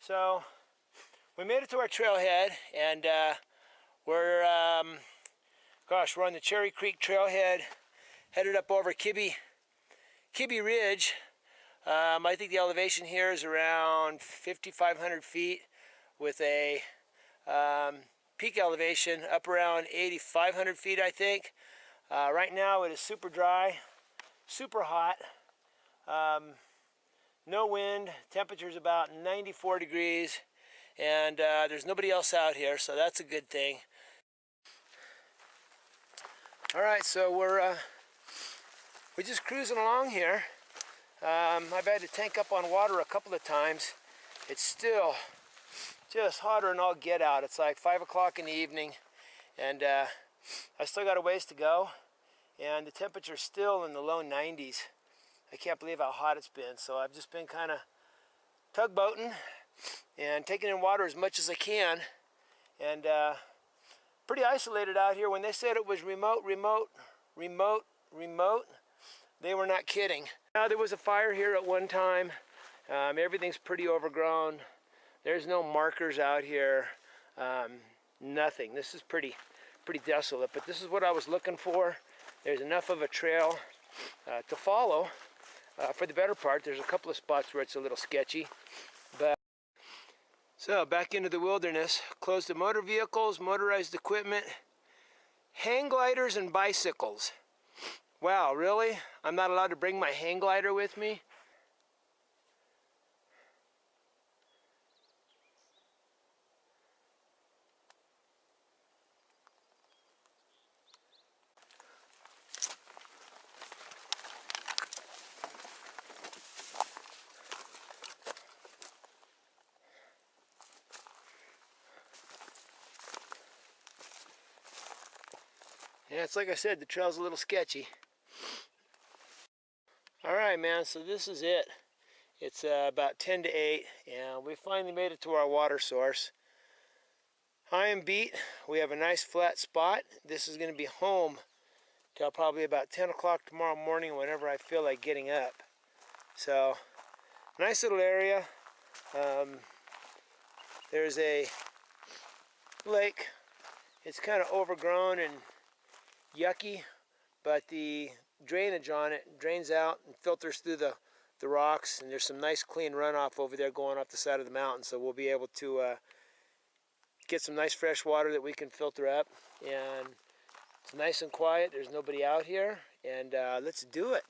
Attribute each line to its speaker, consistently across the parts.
Speaker 1: So we made it to our trailhead, and we're on the Cherry Creek trailhead, headed up over Kibbe Ridge. I think the elevation here is around 5,500 feet, with a peak elevation up around 8,500 feet, I think. Right now it is super dry, super hot. No wind, temperature's about 94 degrees, and there's nobody else out here, so that's a good thing. Alright, so we're just cruising along here. I've had to tank up on water a couple of times. It's still just hotter than all get out. It's like 5 o'clock in the evening, and I still got a ways to go, and the temperature's still in the low 90s. I can't believe how hot it's been, so I've just been kind of tugboating and taking in water as much as I can, and pretty isolated out here. When they said it was remote, they were not kidding. Now, there was a fire here at one time. Everything's pretty overgrown. There's no markers out here. Nothing. This is pretty desolate, but this is what I was looking for. There's enough of a trail to follow. For the better part, there's a couple of spots where it's a little sketchy. But so back into the wilderness, closed to motor vehicles, motorized equipment, hang gliders, and bicycles. Wow, really? I'm not allowed to bring my hang glider with me? Yeah, it's like I said, the trail's a little sketchy. Alright, man, so this is it. It's about 10 to 8, and we finally made it to our water source. I am beat. We have a nice flat spot. This is going to be home till probably about 10 o'clock tomorrow morning, whenever I feel like getting up. So, nice little area. There's a lake. It's kind of overgrown and yucky, but the drainage on it drains out and filters through the rocks, and there's some nice clean runoff over there going off the side of the mountain, so we'll be able to get some nice fresh water that we can filter up. And it's nice and quiet. There's nobody out here, and let's do it.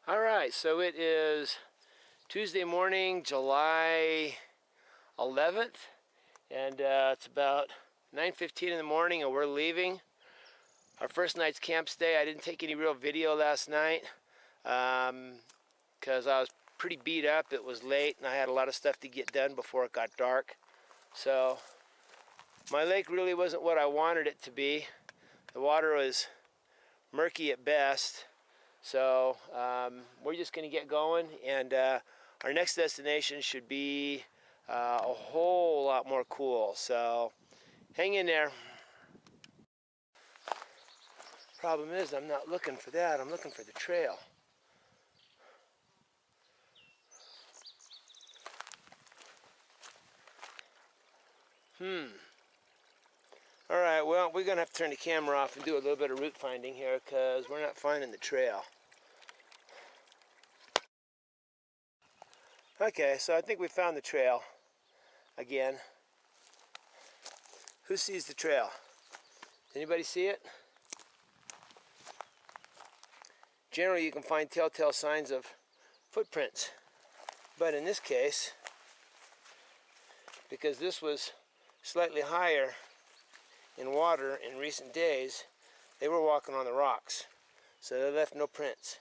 Speaker 1: Alright, so it is Tuesday morning, July 11th, and it's about 9:15 in the morning, and we're leaving. Our first night's camp stay. I didn't take any real video last night because I was pretty beat up. It was late, and I had a lot of stuff to get done before it got dark. So my lake really wasn't what I wanted it to be. The water was murky at best. So we're just going to get going, and our next destination should be a whole lot more cool. So hang in there. Problem is, I'm not looking for that. I'm looking for the trail. Alright, well, we're going to have to turn the camera off and do a little bit of route finding here, because we're not finding the trail. Okay, so I think we found the trail again. Who sees the trail? Anybody see it? Generally, you can find telltale signs of footprints, but in this case, because this was slightly higher in water in recent days, they were walking on the rocks, so they left no prints.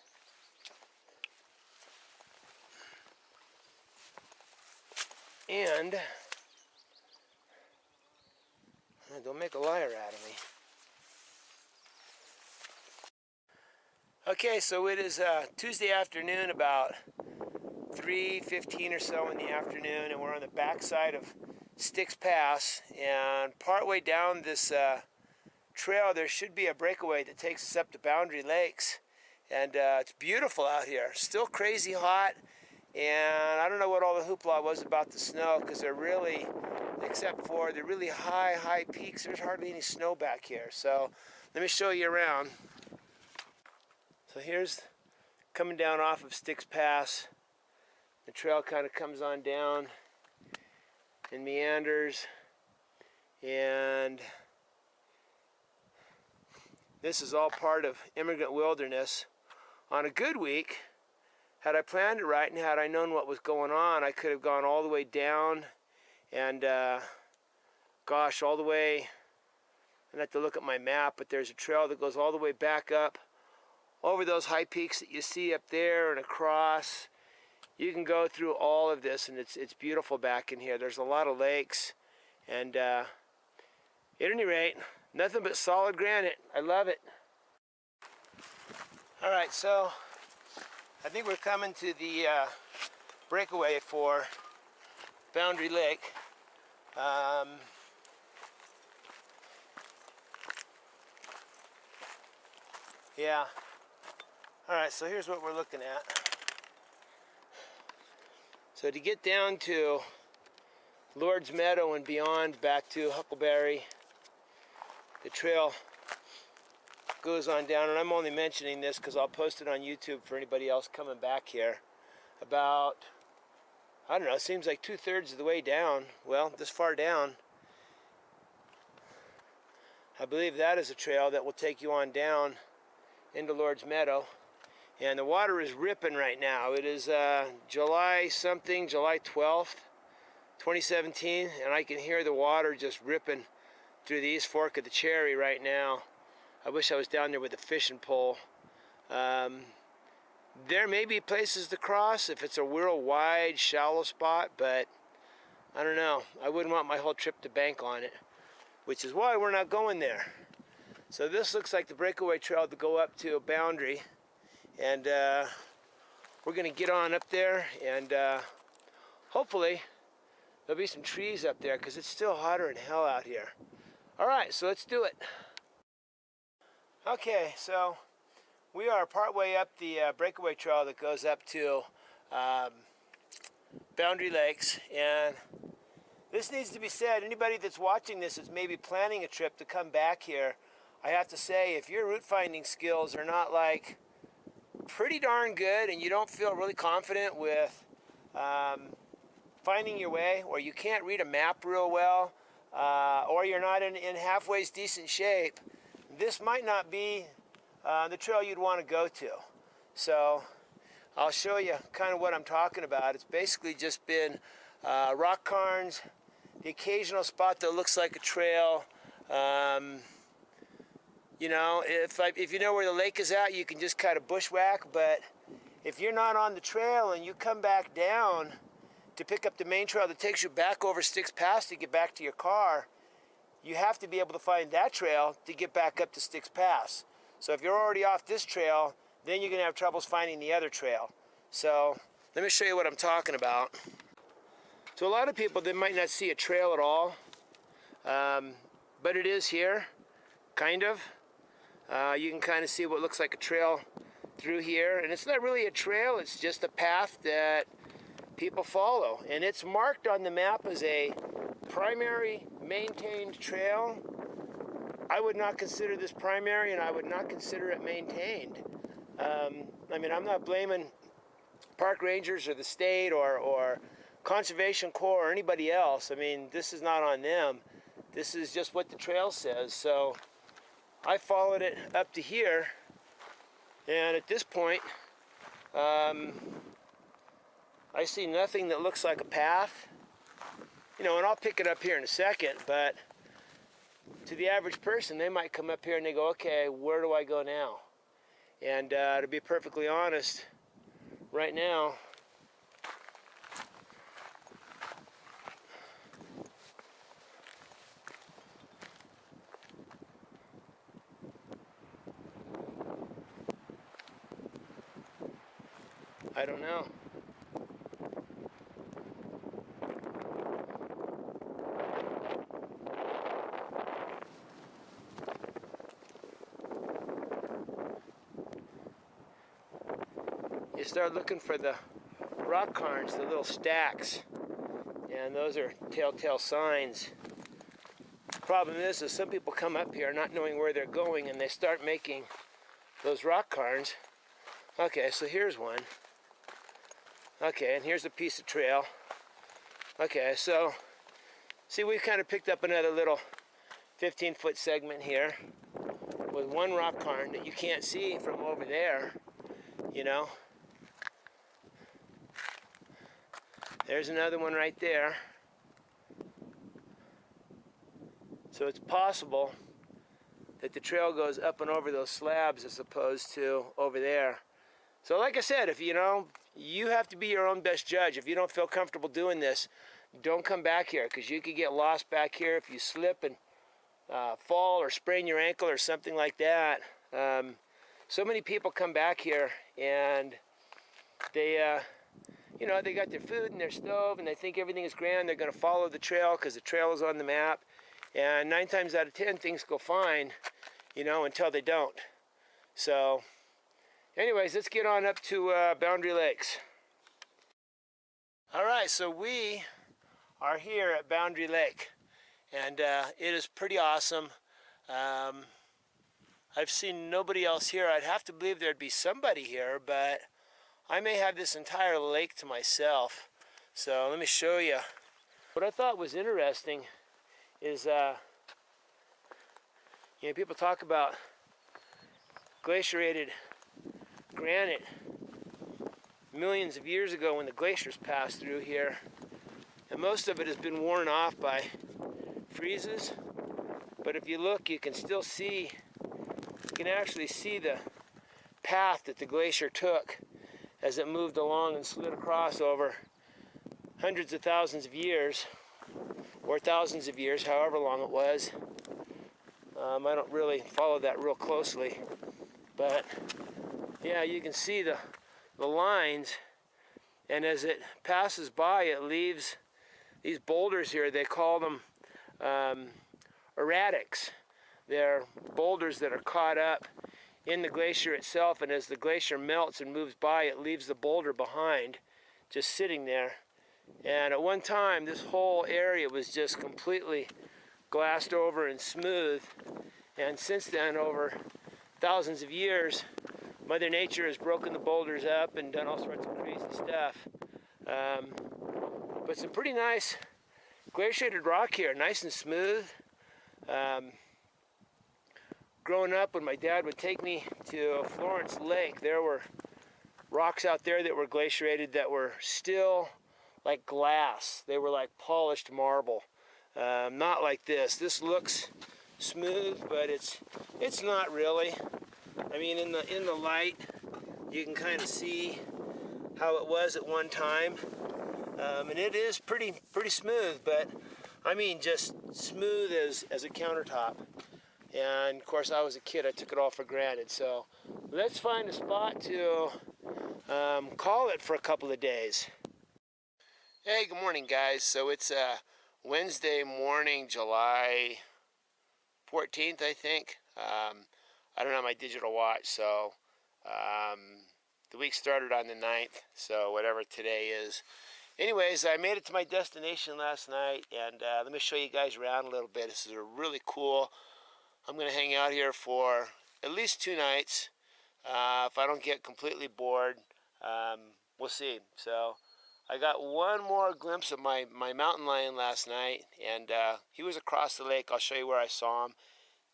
Speaker 1: And don't make a liar out of me. Okay, so it is Tuesday afternoon, about 3:15 or so in the afternoon, and we're on the backside of Sticks Pass, and partway down this trail there should be a breakaway that takes us up to Boundary Lakes, and it's beautiful out here. Still crazy hot, And I don't know what all the hoopla was about the snow, because they're really, except for the really high peaks, there's hardly any snow back here. So let me show you around. So here's coming down off of Sticks Pass. The trail kind of comes on down and meanders, and this is all part of Immigrant Wilderness. On a good week, had I planned it right and had I known what was going on, I could have gone all the way down and gosh, all the way, I'd have to look at my map, but there's a trail that goes all the way back up over those high peaks that you see up there and across. You can go through all of this, and it's beautiful back in here. There's a lot of lakes, and at any rate, nothing but solid granite. I love it. All right, so I think we're coming to the breakaway for Boundary Lake. Yeah. All right, so here's what we're looking at. So to get down to Lord's Meadow and beyond, back to Huckleberry, the trail goes on down, and I'm only mentioning this because I'll post it on YouTube for anybody else coming back here. About, I don't know, it seems like 2/3 of the way down, well, this far down, I believe that is a trail that will take you on down into Lord's Meadow. And the water is ripping right now. It is July 12th, 2017, and I can hear the water just ripping through the East Fork of the Cherry right now. I wish I was down there with a fishing pole. There may be places to cross if it's a real wide, shallow spot, but I don't know. I wouldn't want my whole trip to bank on it, which is why we're not going there. So this looks like the breakaway trail to go up to a Boundary, and we're going to get on up there, and hopefully there'll be some trees up there, because it's still hotter than hell out here. All right, so let's do it. Okay, so we are partway up the breakaway trail that goes up to Boundary Lakes, and this needs to be said. Anybody that's watching this is maybe planning a trip to come back here. I have to say, if your route finding skills are not like pretty darn good, and you don't feel really confident with finding your way, or you can't read a map real well, or you're not in halfway decent shape, this might not be the trail you'd want to go to. So I'll show you kind of what I'm talking about. It's basically just been rock cairns, the occasional spot that looks like a trail. You know, if you know where the lake is at, you can just kind of bushwhack, but if you're not on the trail and you come back down to pick up the main trail that takes you back over Sticks Pass to get back to your car, you have to be able to find that trail to get back up to Sticks Pass. So if you're already off this trail, then you're going to have troubles finding the other trail. So let me show you what I'm talking about. So a lot of people, they might not see a trail at all, but it is here, kind of. You can kind of see what looks like a trail through here, and it's not really a trail, it's just a path that people follow, and it's marked on the map as a primary maintained trail. I would not consider this primary, and I would not consider it maintained. I mean, I'm not blaming park rangers or the state or Conservation Corps or anybody else. I mean, this is not on them. This is just what the trail says. So I followed it up to here, and at this point, I see nothing that looks like a path. You know, and I'll pick it up here in a second, but to the average person, they might come up here and they go, okay, where do I go now? And to be perfectly honest, right now, I don't know. You start looking for the rock cairns, the little stacks, and those are telltale signs. Problem is some people come up here not knowing where they're going, and they start making those rock cairns. Okay, so here's one. Okay, and here's a piece of trail. Okay, so see, we've kind of picked up another little 15-foot segment here with one rock cairn that you can't see from over there, you know. There's another one right there. So it's possible that the trail goes up and over those slabs as opposed to over there. So like I said, if you know, you have to be your own best judge. If you don't feel comfortable doing this, don't come back here, because you could get lost back here if you slip and fall or sprain your ankle or something like that. So many people come back here and they, you know, they got their food in their stove and they think everything is grand. They're going to follow the trail because the trail is on the map. And 9 times out of 10, things go fine, you know, until they don't. So, anyways, let's get on up to Boundary Lakes. All right, so we are here at Boundary Lake, and it is pretty awesome. I've seen nobody else here. I'd have to believe there'd be somebody here, but I may have this entire lake to myself. So let me show you. What I thought was interesting is, you know, people talk about glaciated granite millions of years ago when the glaciers passed through here, and most of it has been worn off by freezes. But if you look, you can still see, you can actually see the path that the glacier took as it moved along and slid across over hundreds of thousands of years, or thousands of years, however long it was. I don't really follow that real closely, but yeah, you can see the lines, and as it passes by, it leaves these boulders here. They call them erratics. They're boulders that are caught up in the glacier itself, and as the glacier melts and moves by, it leaves the boulder behind, just sitting there. And at one time, this whole area was just completely glassed over and smooth. And since then, over thousands of years, Mother Nature has broken the boulders up and done all sorts of crazy stuff. But some pretty nice glaciated rock here, nice and smooth. Growing up, when my dad would take me to Florence Lake, there were rocks out there that were glaciated that were still like glass. They were like polished marble. Not like this. This looks smooth, but it's not really. I mean, in the light, you can kind of see how it was at one time, and it is pretty smooth. But I mean, just smooth as a countertop. And of course, I was a kid. I took it all for granted. So let's find a spot to call it for a couple of days. Hey, good morning, guys. So it's Wednesday morning, July 14th, I think. I don't have my digital watch, so the week started on the 9th, so whatever today is. Anyways, I made it to my destination last night, and let me show you guys around a little bit. This is really cool. I'm going to hang out here for at least 2 nights. If I don't get completely bored, we'll see. So I got one more glimpse of my mountain lion last night, and he was across the lake. I'll show you where I saw him.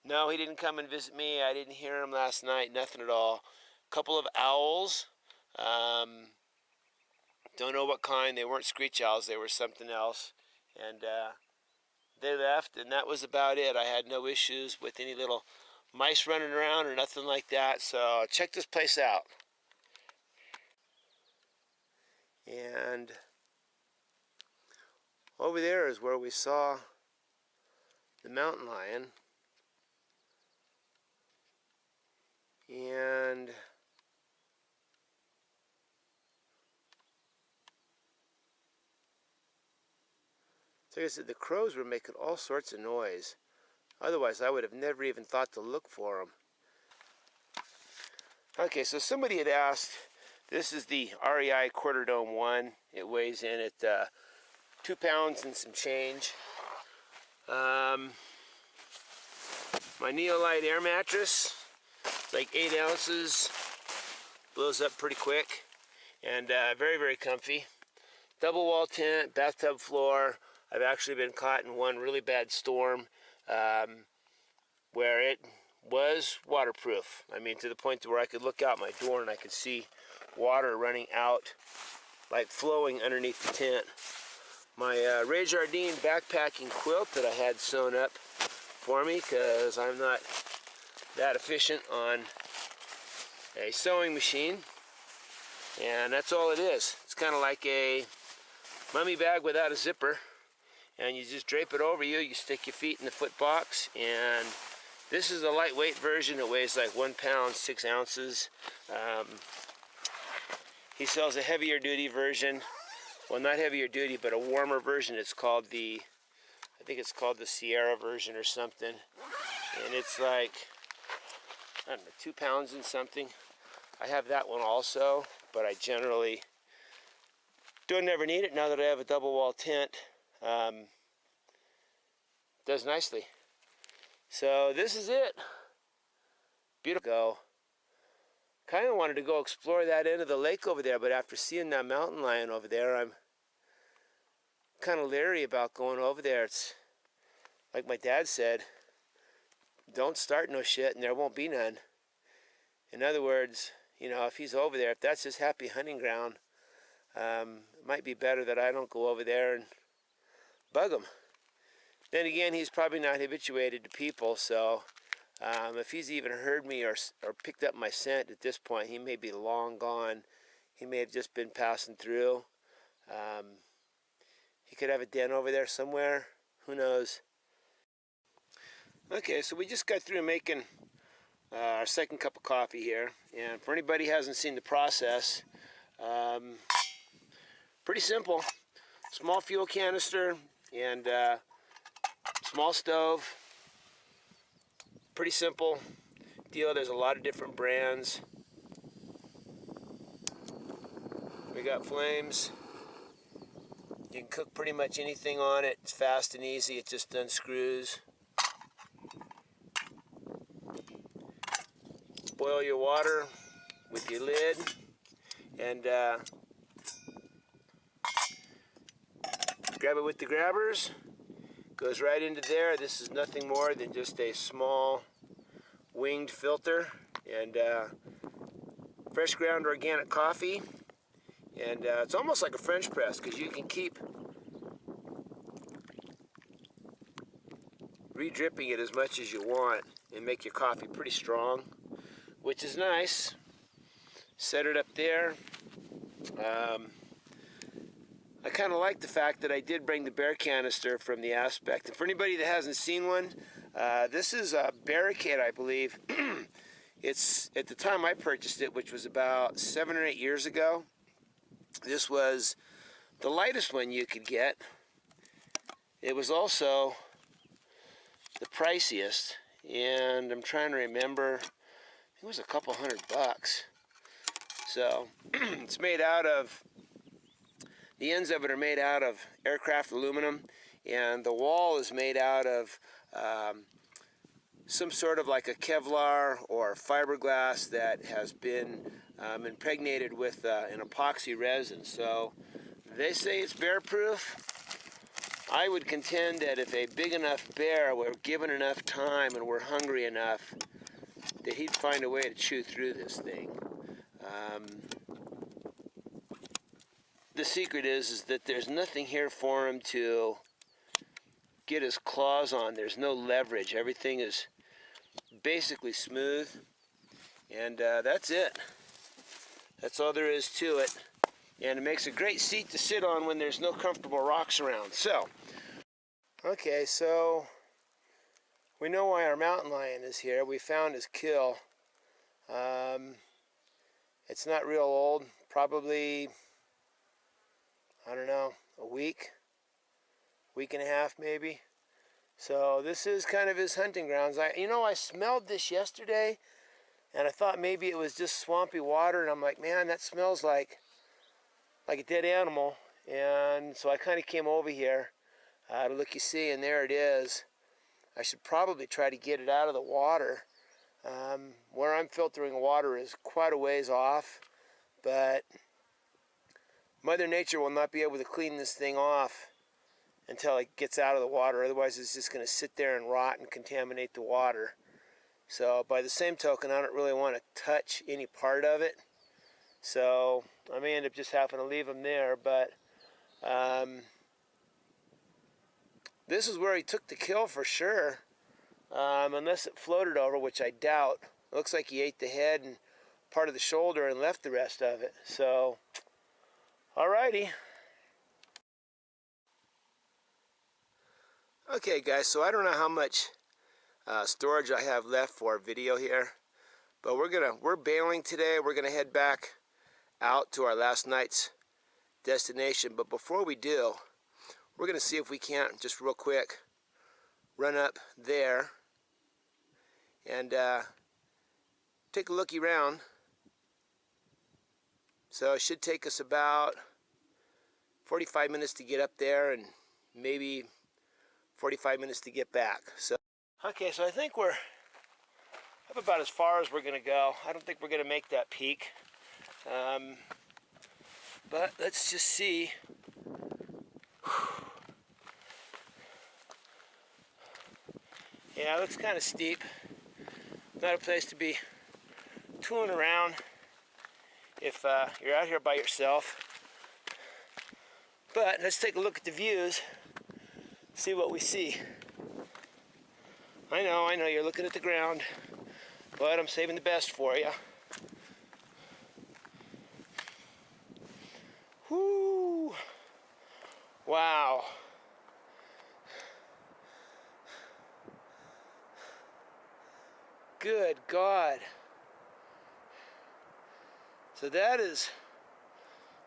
Speaker 1: No, he didn't come and visit me. I didn't hear him last night, nothing at all. A couple of owls. Don't know what kind. They weren't screech owls. They were something else. And they left, and that was about it. I had no issues with any little mice running around or nothing like that. So check this place out. And over there is where we saw the mountain lion. And so like I said, the crows were making all sorts of noise. Otherwise, I would have never even thought to look for them. Okay, so somebody had asked This is the REI Quarter Dome 1. It weighs in at 2 pounds and some change. My Neolite air mattress, it's like 8 ounces, blows up pretty quick, and very, very comfy. Double wall tent, bathtub floor. I've actually been caught in one really bad storm where it was waterproof. I mean, to the point where I could look out my door and I could see water running out, like flowing underneath the tent. My Ray Jardine backpacking quilt that I had sewn up for me, because I'm not that efficient on a sewing machine, and that's all it is. It's kind of like a mummy bag without a zipper, and you just drape it over you. You stick your feet in the foot box, and this is a lightweight version. It weighs like 1 pound, 6 ounces. He sells a heavier duty version. Well, not heavier duty, but a warmer version. It's called the, I think it's called the Sierra version or something. And it's like, I don't know, 2 pounds and something. I have that one also, but I generally don't ever need it now that I have a double wall tent. Does nicely. So this is it. Beautiful. Go. Kind of wanted to go explore that end of the lake over there, but after seeing that mountain lion over there, I'm kind of leery about going over there. It's like my dad said, don't start no shit and there won't be none. In other words, you know, if he's over there, if that's his happy hunting ground, it might be better that I don't go over there and bug him. Then again, he's probably not habituated to people, so if he's even heard me or picked up my scent at this point, he may be long gone. He may have just been passing through. He could have a den over there somewhere. Who knows? Okay, so we just got through making our second cup of coffee here. And for anybody who hasn't seen the process, pretty simple. Small fuel canister and small stove. Pretty simple deal. There's a lot of different brands. We got flames. You can cook pretty much anything on it. It's fast and easy. It just unscrews. Boil your water with your lid and grab it with the grabbers. Goes right into there. This is nothing more than just a small winged filter and fresh ground organic coffee. And it's almost like a French press because you can keep re-dripping it as much as you want and make your coffee pretty strong, which is nice. Set it up there. I kind of like the fact that I did bring the bear canister from the Aspect. And for anybody that hasn't seen one, this is a Barricade, I believe. It's at the time I purchased it, which was about 7 or 8 years ago. This was the lightest one you could get. It was also the priciest, and I'm trying to remember, I think it was a couple $100. So it's made out of, the ends of it are made out of aircraft aluminum, and the wall is made out of some sort of like a Kevlar or fiberglass that has been impregnated with an epoxy resin. So they say it's bear proof. I would contend that if a big enough bear were given enough time and were hungry enough, that he'd find a way to chew through this thing. The secret is that there's nothing here for him to get his claws on. There's no leverage. Everything is basically smooth, and that's it. That's all there is to it, and it makes a great seat to sit on when there's no comfortable rocks around. So, okay, so we know why our mountain lion is here. We found his kill. It's not real old, probably, I don't know, a week and a half maybe. So this is kind of his hunting grounds. I smelled this yesterday. And I thought maybe it was just swampy water, and I'm like, man, that smells like a dead animal. And so I kind of came over here to look, you see, and there it is. I should probably try to get it out of the water. Where I'm filtering water is quite a ways off, but Mother Nature will not be able to clean this thing off until it gets out of the water. Otherwise, it's just going to sit there and rot and contaminate the water. So by the same token, I don't really want to touch any part of it. So I may end up just having to leave him there, but this is where he took the kill for sure. Unless it floated over, which I doubt. It looks like he ate the head and part of the shoulder and left the rest of it. So, alrighty. Okay guys, so I don't know how much storage I have left for a video here, but we're bailing today. We're gonna head back out to our last night's destination. But before we do, we're gonna see if we can't just real quick run up there and take a looky around. So it should take us about 45 minutes to get up there and maybe 45 minutes to get back. So okay, so I think we're up about as far as we're gonna go. I don't think we're gonna make that peak, but let's just see. Yeah, it looks kind of steep. Not a place to be tooling around if you're out here by yourself. But let's take a look at the views, see what we see. I know, you're looking at the ground, but I'm saving the best for you. Whoo! Wow. Good God. So that is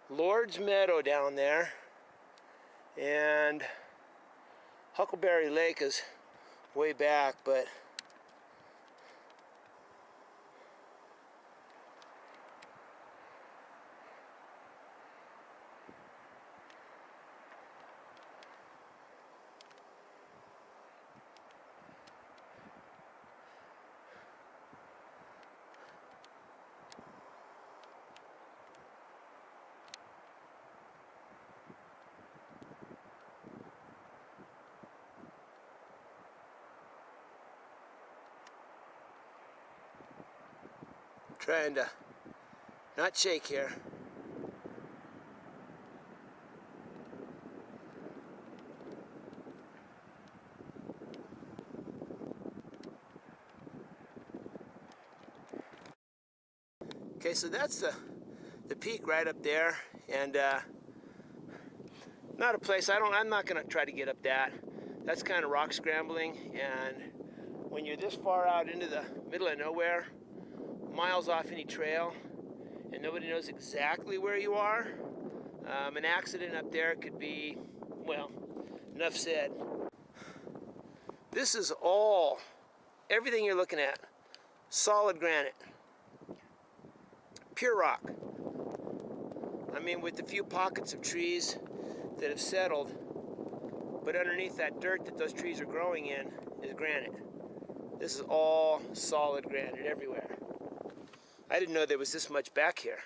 Speaker 1: Lord's Meadow down there, and Huckleberry Lake is way back, but trying to not shake here. Okay, so that's the peak right up there, and not a place I'm not gonna try to get up that. That's kind of rock scrambling, and when you're this far out into the middle of nowhere, miles off any trail, and nobody knows exactly where you are, an accident up there could be, well, enough said. This is everything you're looking at, solid granite, pure rock. I mean, with a few pockets of trees that have settled, but underneath that dirt that those trees are growing in is granite. This is all solid granite everywhere. I didn't know there was this much back here.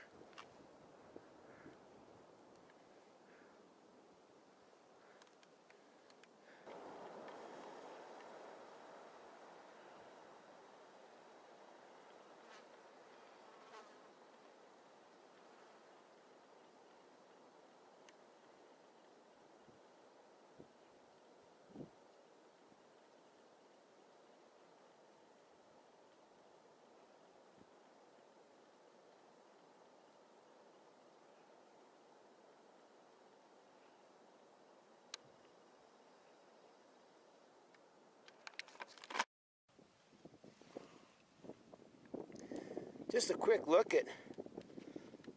Speaker 1: Just a quick look at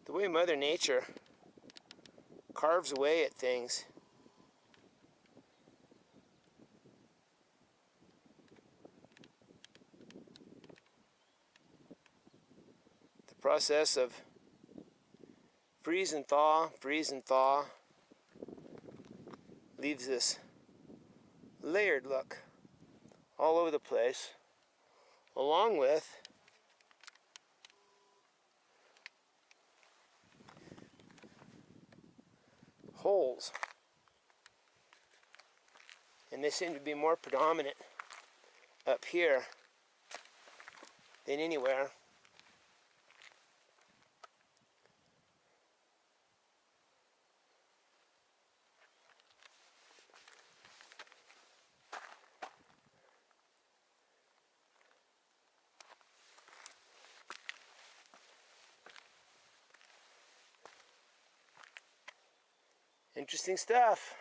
Speaker 1: the way Mother Nature carves away at things. process of freeze and thaw, leaves this layered look all over the place, along with holes. And they seem to be more predominant up here than anywhere. Interesting stuff.